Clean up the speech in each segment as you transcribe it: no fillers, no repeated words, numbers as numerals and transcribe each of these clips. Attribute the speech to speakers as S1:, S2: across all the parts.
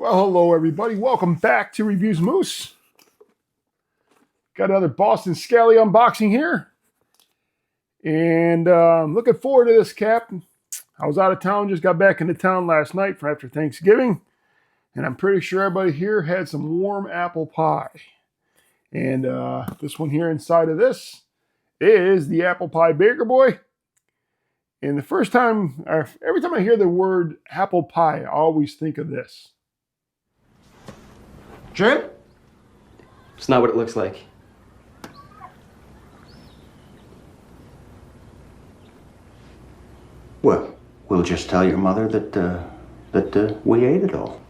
S1: Well, hello everybody. Welcome back to Reviews Moose. Got another Boston Scally unboxing here. And looking forward to this cap. I was out of town, just got back into town last night for after Thanksgiving. And I'm pretty sure everybody here had some warm apple pie. And this one here inside of this is the Apple Pie Baker Boy. And the first time, every time I hear the word apple pie, I always think of this.
S2: Jim? It's not what it looks like.
S3: Well, we'll just tell your mother that we ate it all.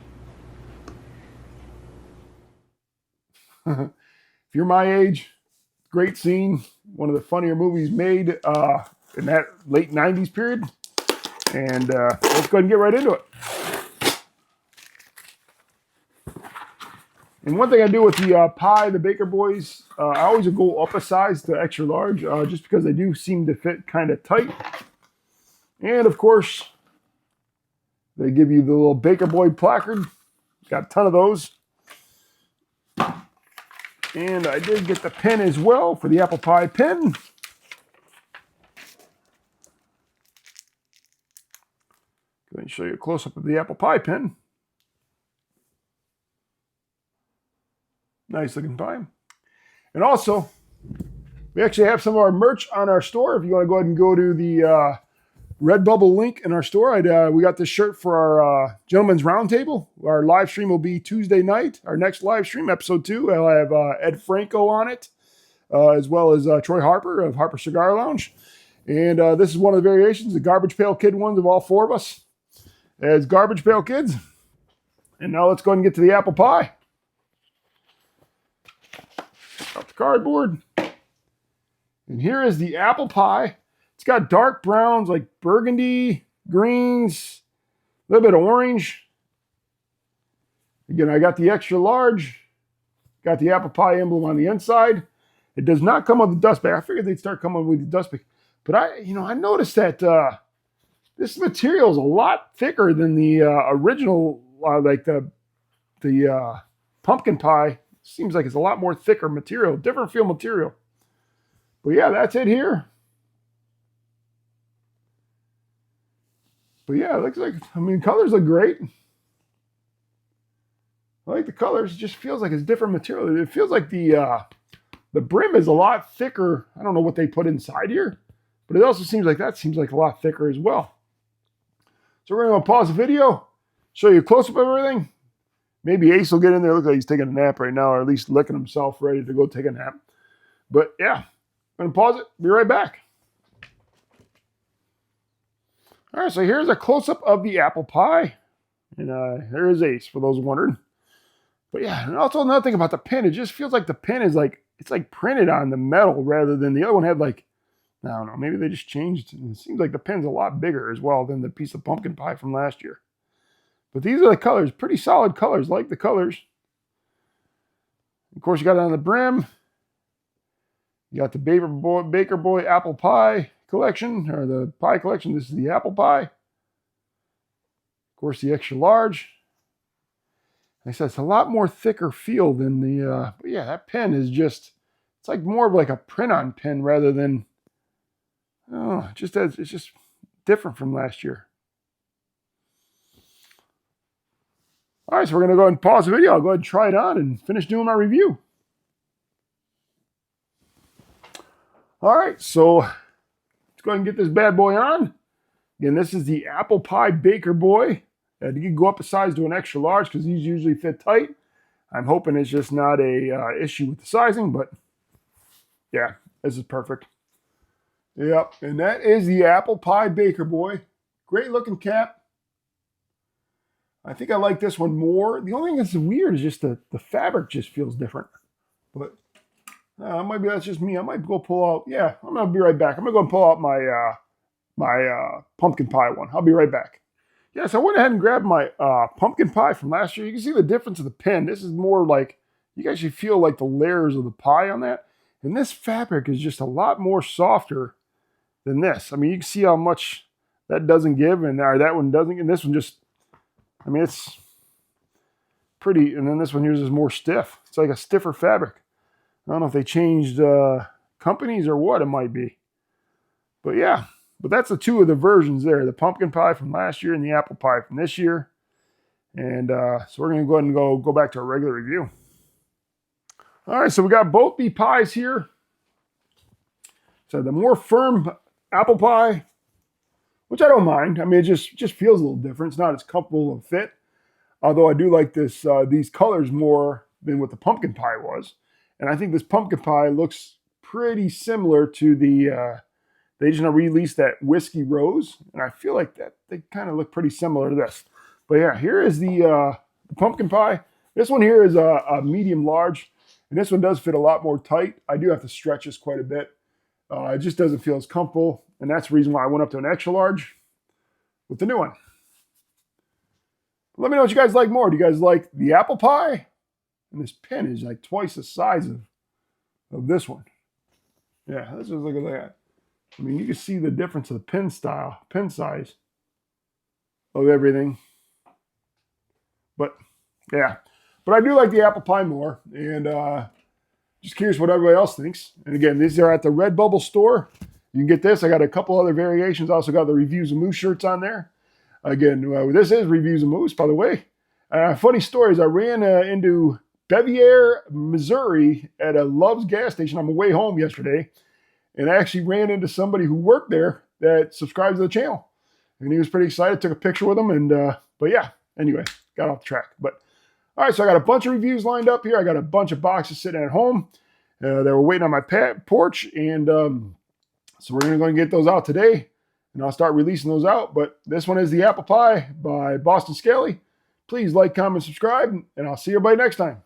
S1: If you're my age, great scene. One of the funnier movies made in that late 90s period. And let's go ahead and get right into it. And one thing I do with the pie, the Baker Boys, I always go up a size to extra large, just because they do seem to fit kind of tight. And of course, they give you the little Baker Boy placard. Got a ton of those. And I did get the pen as well for the apple pie pen. Go ahead and show you a close-up of the apple pie pen. Nice looking pie. And also, we actually have some of our merch on our store. If you want to go ahead and go to the Redbubble link in our store, we got this shirt for our Gentleman's Roundtable. Our live stream will be Tuesday night. Our next live stream, episode 2, I'll have Ed Franco on it, as well as Troy Harper of Harper Cigar Lounge. And this is one of the variations, the Garbage Pail Kid ones of all 4 of us as Garbage Pail Kids. And now let's go ahead and get to the apple pie. Out the cardboard. And here is the apple pie. It's got dark browns like burgundy, greens, a little bit of orange. Again, I got the extra large. Got the apple pie emblem on the inside. It does not come with the dust bag. I figured they'd start coming with the dust bag. But I noticed that this material is a lot thicker than the original, like the pumpkin pie. Seems like it's a lot more thicker material, different feel material. But yeah, that's it here. But yeah, it looks like, colors look great. I like the colors. It just feels like it's different material. It feels like the brim is a lot thicker. I don't know what they put inside here, but it also seems like that seems like a lot thicker as well. So we're going to pause the video, show you a close-up of everything. Maybe Ace will get in there. Look like he's taking a nap right now, or at least licking himself, ready to go take a nap. But yeah, I'm going to pause it. Be right back. All right, so here's a close-up of the apple pie. And there is Ace, for those wondering. But yeah, and also another thing about the pen, it just feels like the pen is like, it's like printed on the metal rather than the other one had like, I don't know, maybe they just changed. It seems like the pen's a lot bigger as well than the piece of pumpkin pie from last year. But these are the colors, pretty solid colors, like the colors. Of course, you got it on the brim. You got the Baker Boy apple pie collection, or the pie collection. This is the apple pie. Of course, the extra large. Like I said, it's a lot more thicker feel than the, but yeah, that pen is just, it's like more of like a print-on pen rather than, it's just different from last year. All right, so we're going to go ahead and pause the video. I'll go ahead and try it on and finish doing my review. All right, so let's go ahead and get this bad boy on. Again, this is the Apple Pie Baker Boy. You can go up a size to an extra large because these usually fit tight. I'm hoping it's just not a issue with the sizing, but yeah, this is perfect. Yep, and that is the Apple Pie Baker Boy. Great looking cap. I think I like this one more. The only thing that's weird is just the fabric just feels different. But maybe that's just me. I might go pull out. Yeah, I'm going to be right back. I'm going to go and pull out my pumpkin pie one. I'll be right back. Yeah, so I went ahead and grabbed my pumpkin pie from last year. You can see the difference of the pen. This is more like, you can actually feel like the layers of the pie on that. And this fabric is just a lot more softer than this. I mean, you can see how much that doesn't give, and that one doesn't. And this one just, I mean, pretty, and then this one here is more stiff. It's like a stiffer fabric. I don't know if they changed companies or what it might be. But yeah, but that's the two of the versions there. The pumpkin pie from last year and the apple pie from this year. And so we're going to go ahead and go back to our regular review. All right, so we got both the pies here. So the more firm apple pie, which I don't mind. I mean, it just feels a little different. It's not as comfortable of fit. Although I do like this these colors more than what the pumpkin pie was. And I think this pumpkin pie looks pretty similar to the, they just released that whiskey rose. And I feel like that they kind of look pretty similar to this. But yeah, here is the pumpkin pie. This one here is a medium large. And this one does fit a lot more tight. I do have to stretch this quite a bit. It just doesn't feel as comfortable. And that's the reason why I went up to an extra large with the new one. Let me know what you guys like more. Do you guys like the apple pie? And this pin is like twice the size of this one. Yeah, let's just look at that. I mean, you can see the difference of the pin style, pin size of everything. But yeah, but I do like the apple pie more. And just curious what everybody else thinks. And again, these are at the Redbubble store. You can get this. I got a couple other variations. I also got the Reviews of Moose shirts on there. Again, this is Reviews of Moose, by the way. Funny story is I ran into Bevier, Missouri at a Love's gas station on my way home yesterday. And I actually ran into somebody who worked there that subscribes to the channel. And he was pretty excited. Took a picture with him. And but yeah, anyway, got off track. But all right, so I got a bunch of reviews lined up here. I got a bunch of boxes sitting at home. They were waiting on my porch. And so we're going to get those out today. And I'll start releasing those out. But this one is the apple pie by Boston Scaly. Please like, comment, subscribe. And I'll see everybody next time.